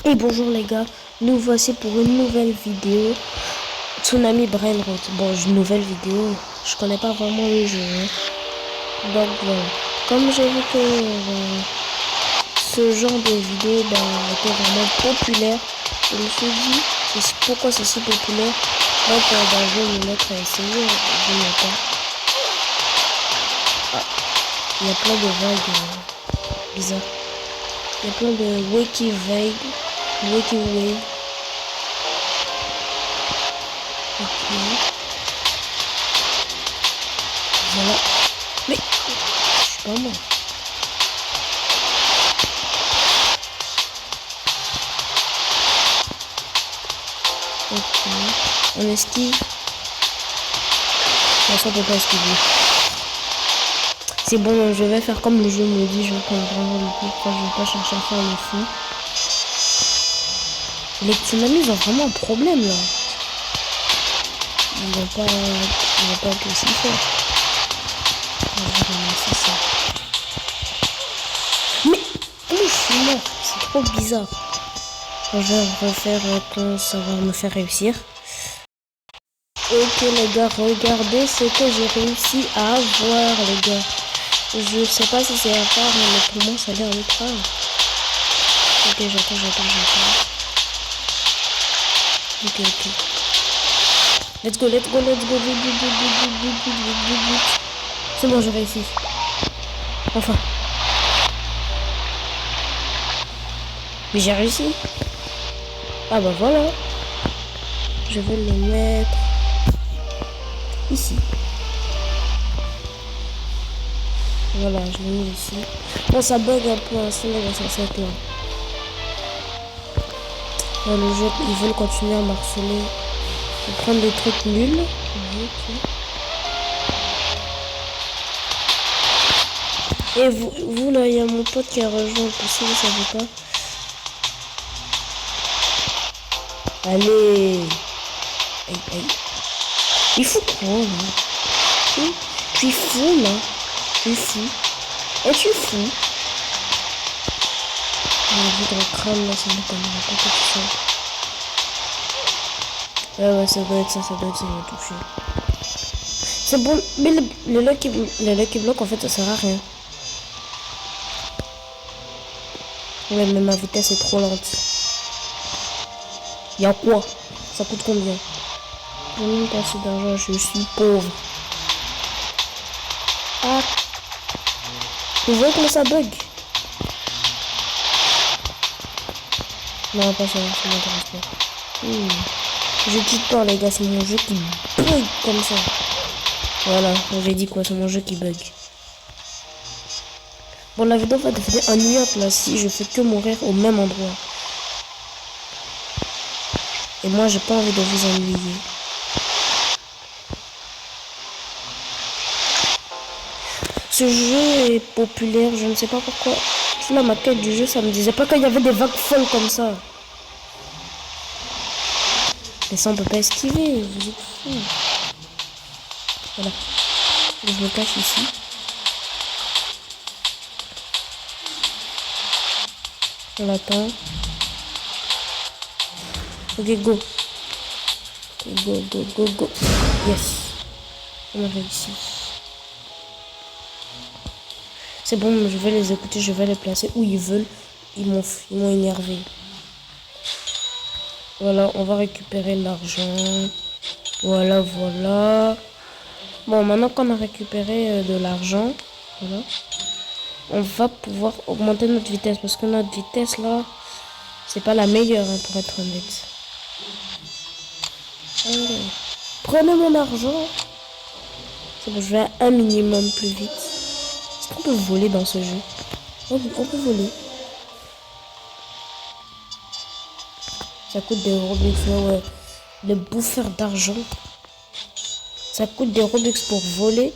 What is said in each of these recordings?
Et bonjour les gars, nous voici pour une nouvelle vidéo Tsunami Brainrot. Bon, une nouvelle vidéo, je connais pas vraiment le jeu, hein. Donc voilà, comme j'ai vu que ce genre de vidéo était vraiment populaire, je me suis dit pourquoi c'est si populaire. Donc je vais me mettre à essayer, je n'ai pas. Ah, il y a plein de vagues bizarres. Il y a plein de wiki wave. Ok. Voilà. Mais je suis pas mort. Ok. On esquive. Non, ça peut pas esquiver. C'est bon, je vais faire comme le jeu me dit. Je vais prendre vraiment le coup. Je vais pas chercher à faire le fou. Les tsunamis ont vraiment un problème là. Ils vont pas être aussi forts. On va ramasser ça. Mais comment je suis mort? C'est trop bizarre. Je vais refaire quand ça va me faire réussir. Ok les gars, regardez ce que j'ai réussi à avoir les gars. Je sais pas si c'est à part, mais pour moi ça a l'air ultra. Ok, j'attends. Ok. Let's go. C'est bon, j'ai réussi. Enfin. Mais j'ai réussi. Ah bah voilà. Je vais le mettre ici. Voilà, je l'ai mis ici. Bon, ça bug un peu, hein, sinon il va censé être là. Dans le jeu, ils veulent continuer à m'harceler. Pour prendre des trucs nuls. Okay. Et vous là, il y a mon pote qui a rejoint, si vous savez pas. Allez. Aïe. Il faut quoi là? Tu es fou là? Tu es fou? Es-tu fou? On a vu dans le crâne là, ça m'étonnerait pas que tout ça. Ouais, ça doit être ça, il m'a touché. C'est bon, mais le Lucky Block en fait ça sert à rien. Ouais, mais ma vitesse est trop lente. Y'a quoi? Ça coûte combien? J'ai même pas assez d'argent, je suis pauvre. Ah! Vous voyez comment ça bug? Non, pas ça m'intéresse pas. Je quitte pas les gars, c'est mon jeu qui bug comme ça. Voilà, j'ai dit quoi, c'est mon jeu qui bug. Bon, la vidéo va devenir ennuyante là si je fais que mourir au même endroit. Et moi, j'ai pas envie de vous ennuyer. Ce jeu est populaire, je ne sais pas pourquoi. Là, ma quête du jeu, ça me disait pas qu'il y avait des vagues folles comme ça. Mais ça, on peut pas esquiver, vous êtes fous. Voilà. Je me cache ici. On l'attend. Ok, go. Go. Yes. On a réussi. C'est bon, je vais les écouter, je vais les placer où ils veulent. Ils m'ont énervé. Voilà, on va récupérer l'argent. Voilà. Bon, maintenant qu'on a récupéré de l'argent, voilà, on va pouvoir augmenter notre vitesse. Parce que notre vitesse, là, c'est pas la meilleure, hein, pour être honnête. Allez. Prenez mon argent. C'est bon, je vais un minimum plus vite. Est-ce qu'on peut voler dans ce jeu? On peut voler. Ça coûte des Robux, ouais. Le bouffeur d'argent. Ça coûte des Robux pour voler.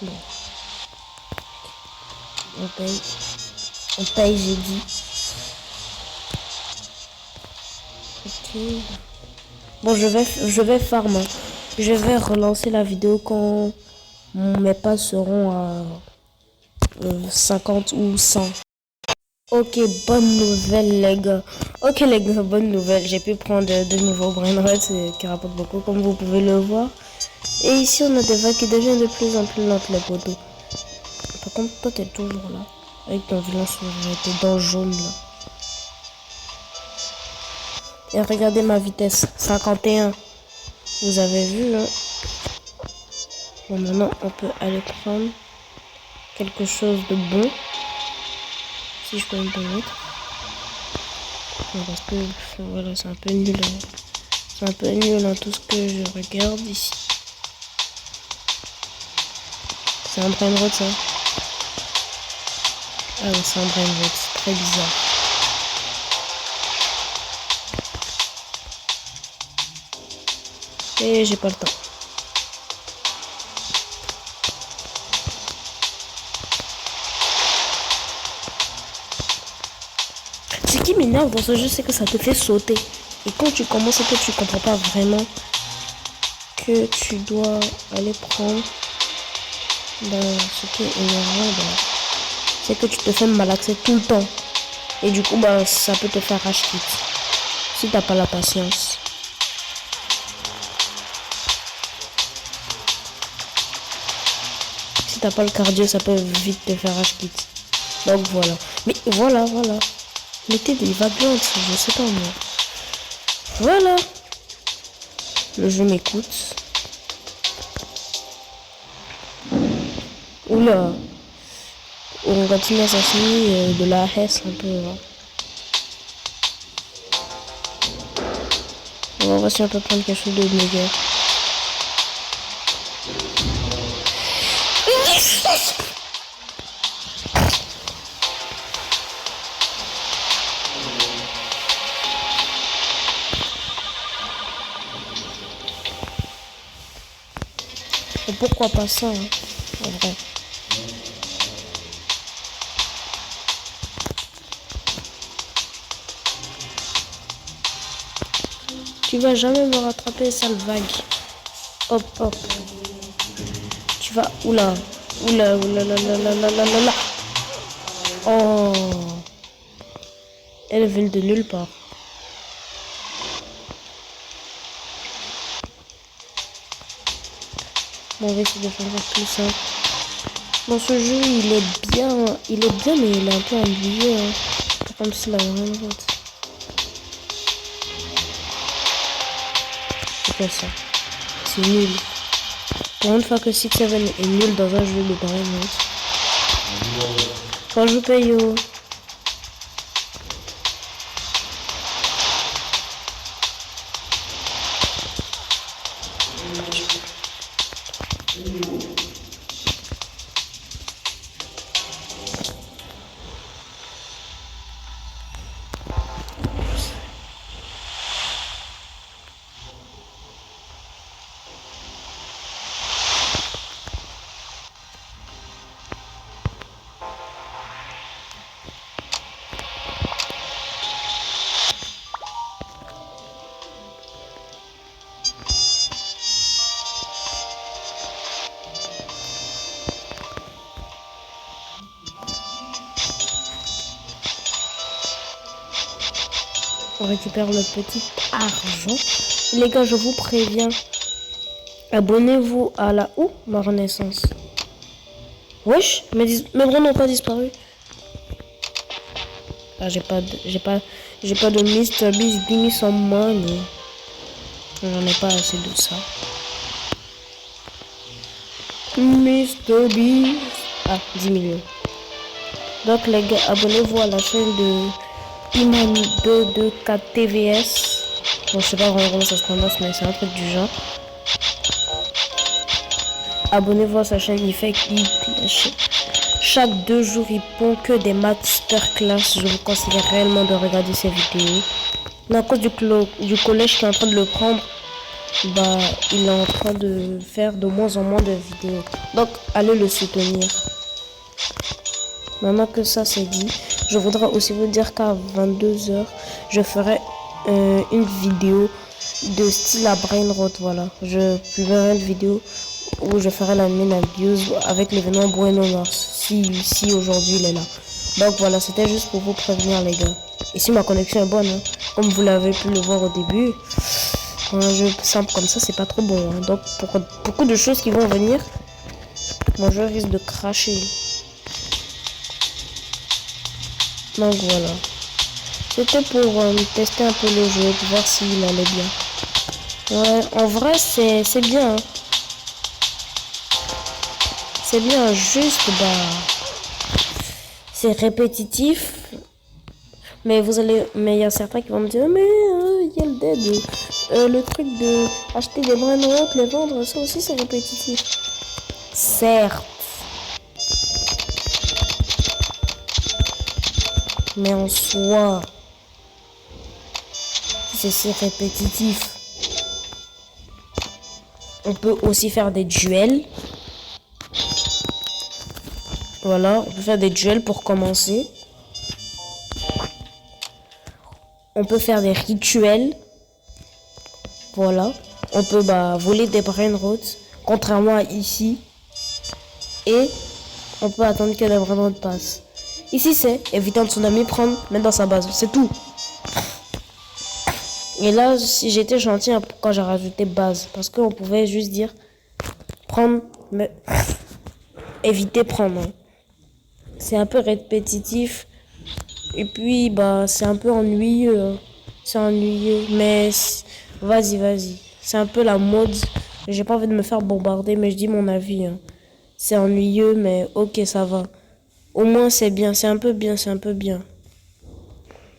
Bon. On paye, j'ai dit. Ok. Bon, je vais farm. Je vais relancer la vidéo quand mes pas seront à 50 ou 100. Ok, bonne nouvelle les gars. Ok les gars, bonne nouvelle. J'ai pu prendre de nouveaux brainrots qui rapportent beaucoup comme vous pouvez le voir. Et ici on a des vagues qui deviennent de plus en plus lentes les poteaux. Par contre toi t'es toujours là. Avec ton vilain sourire, t'es dans le jaune là. Et regardez ma vitesse, 51. Vous avez vu hein. Bon maintenant on peut aller prendre quelque chose de bon. Si je peux me permettre. Parce que voilà, c'est un peu nul. C'est un peu nul dans tout ce que je regarde ici. C'est un brainrot ça. Ah ouais, c'est un brainrot, c'est très bizarre. Et j'ai pas le temps. Ce qui m'énerve dans ce jeu, c'est que ça te fait sauter. Et quand tu commences et que tu comprends pas vraiment que tu dois aller prendre ce qui est énervant, c'est que tu te fais malaxer tout le temps. Et du coup, ça peut te faire rage quit. Si t'as pas la patience. Si t'as pas le cardio, ça peut vite te faire rage quit. Donc voilà. Mais voilà. Mettez des vagues lentes, je sais pas moi. Voilà. Le jeu m'écoute. Oula. On continue à s'assurer de la hesse un peu. Hein. On va voir si on peut prendre quelque chose de meilleur. Et pourquoi pas ça, hein, en vrai. Tu vas jamais me rattraper, sale vague. Hop. Tu vas... Oula. Oh. Elle vient de nulle part. Bon, on va essayer de faire tout ça. Dans ce jeu, il est bien, mais il est un peu ennuyeux. Hein. Pas comme si la grande route. C'est quoi ça? C'est nul. Pour une fois que 6-7 est nul dans un jeu de pareil, quand je paye on récupère le petit argent. Les gars, je vous préviens. Abonnez-vous à la ma renaissance. Wesh, mes bras n'ont pas disparu. Ah, j'ai pas de Mr. Beast, give me some money. J'en ai pas assez de ça. Mr. Beast. Ah, 10 millions. Donc les gars, abonnez-vous à la chaîne de Iman224 TVS. Bon, je sais pas vraiment comment ça se prononce, mais c'est un truc du genre. Abonnez-vous à sa chaîne, il fait chaque 2 jours, il pond que des masterclass. Je vous conseille réellement de regarder ces vidéos. Mais à cause du collège qui est en train de le prendre, il est en train de faire de moins en moins de vidéos. Donc, allez le soutenir. Maintenant que ça c'est dit, je voudrais aussi vous dire qu'à 22 h, je ferai une vidéo de style à brainrot. Voilà, je publierai une vidéo où je ferai la mine à views avec l'événement Bruno Mars. Si aujourd'hui il est là. Donc voilà, c'était juste pour vous prévenir les gars. Ici ma connexion est bonne, hein. Comme vous l'avez pu le voir au début. Un jeu simple comme ça, c'est pas trop bon, hein. Donc pour beaucoup de choses qui vont venir, mon jeu risque de cracher. Donc voilà. C'était pour tester un peu le jeu, pour voir s'il allait bien. Ouais, en vrai c'est bien, hein. C'est bien, juste c'est répétitif. Mais il y a certains qui vont me dire, mais il y a le dead, le truc de acheter des brain rot, les vendre, ça aussi c'est répétitif. Certes, mais en soi, c'est si répétitif. On peut aussi faire des duels. Voilà, on peut faire des duels pour commencer. On peut faire des rituels. Voilà. On peut voler des brain rots, contrairement à ici. Et on peut attendre que les brain rots passent. Ici c'est éviter un tsunami, prendre, mettre dans sa base. C'est tout. Et là, si j'étais gentil quand j'ai rajouté base. Parce qu'on pouvait juste dire prendre, mais éviter prendre. C'est un peu répétitif. Et puis, c'est un peu ennuyeux. Hein. C'est ennuyeux. Mais vas-y. C'est un peu la mode. J'ai pas envie de me faire bombarder, mais je dis mon avis. Hein. C'est ennuyeux, mais ok, ça va. Au moins, c'est bien. C'est un peu bien.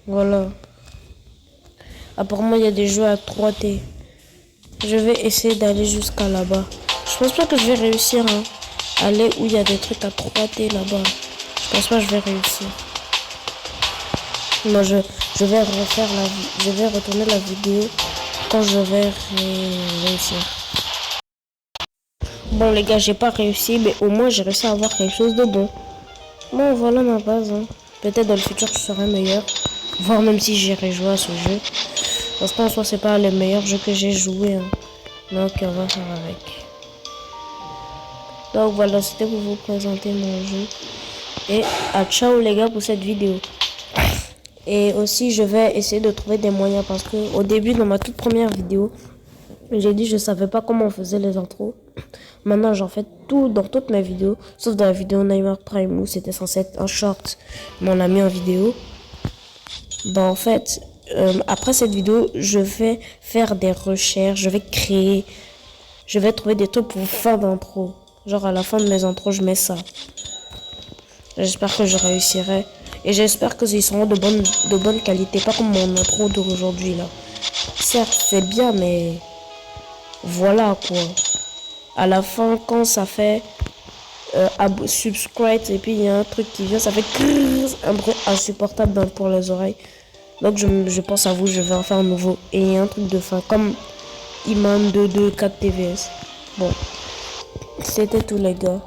Voilà. Apparemment, il y a des jeux à 3T. Je vais essayer d'aller jusqu'à là-bas. Je pense pas que je vais réussir. Hein. Aller où il y a des trucs à 3T là-bas. Je pense pas que je vais réussir. Non, je vais refaire je vais retourner la vidéo quand je vais réussir. Bon les gars, j'ai pas réussi, mais au moins j'ai réussi à avoir quelque chose de bon. Bon, voilà ma base. Hein. Peut-être dans le futur je serai meilleur. Voire même si j'irai jouer à ce jeu. Parce qu'en soi c'est pas le meilleur jeu que j'ai joué. Hein. Donc on va faire avec. Donc voilà, c'était pour vous présenter mon jeu. Et à ciao les gars pour cette vidéo. Et aussi je vais essayer de trouver des moyens parce que au début dans ma toute première vidéo, j'ai dit je savais pas comment on faisait les intros. Maintenant j'en fais tout dans toutes mes vidéos, sauf dans la vidéo Neymar Prime où c'était censé être un short, mais on l'a mis en vidéo. En fait, après cette vidéo, je vais faire des recherches, je vais trouver des trucs pour faire d'intro. Genre à la fin de mes intros, je mets ça. J'espère que je réussirai. Et j'espère que ils seront de bonne qualité. Pas comme mon intro d'aujourd'hui là. Certes, c'est bien, mais voilà quoi. À la fin, quand ça fait subscribe et puis il y a un truc qui vient, ça fait un bruit insupportable pour les oreilles. Donc je pense à vous, je vais en faire un nouveau. Et il y a un truc de fin, comme Iman 224 TVS. Bon, c'était tout les gars.